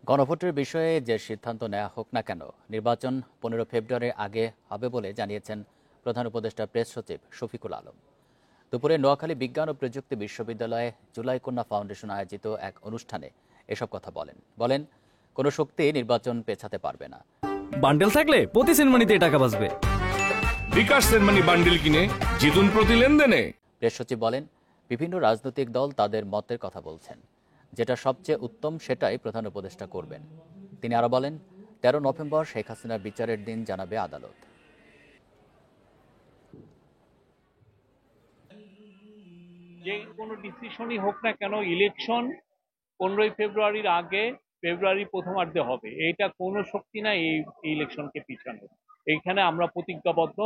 গণভোটের বিষয়ে যে সিদ্ধান্ত নেওয়া হোক না কেন, নির্বাচন 15 ফেব্রুয়ারির আগে হবে বলে জানিয়েছেন প্রধান উপদেষ্টা প্রেস সচিব শফিকুল আলম। দুপুরে নোয়াখালী বিজ্ঞান ও প্রযুক্তি বিশ্ববিদ্যালয়ে জুলাই কন্যা ফাউন্ডেশন আয়োজিত এক অনুষ্ঠানে এসব কথা বলেন কোনো শক্তি নির্বাচন পেছাতে পারবে না। বান্ডেল থাকলে প্রতি সেনমানিতে টাকা বাঁচবে। বিকাশ সেনমানি বান্ডেল কিনে জিতুন প্রতি লেনদেনে। প্রেস সচিব বলেন, বিভিন্ন রাজনৈতিক দল তাদের মতের কথা বলছেন, যেটা সবচেয়ে উত্তম সেটাই প্রধান উপদেষ্টা করবেন। তিনি আরো বলেন, 13 নভেম্বর শেখ হাসিনার বিচারের দিন জানাবে আদালত। যে কোনো ডিসিশনই হোক না কেন, ইলেকশন 15 ফেব্রুয়ারির আগে ফেব্রুয়ারি প্রথমার্ধে হবে। এইটা কোনো শক্তি না এই ইলেকশনকে পিছানো। এইখানে আমরা প্রতিজ্ঞাবদ্ধ।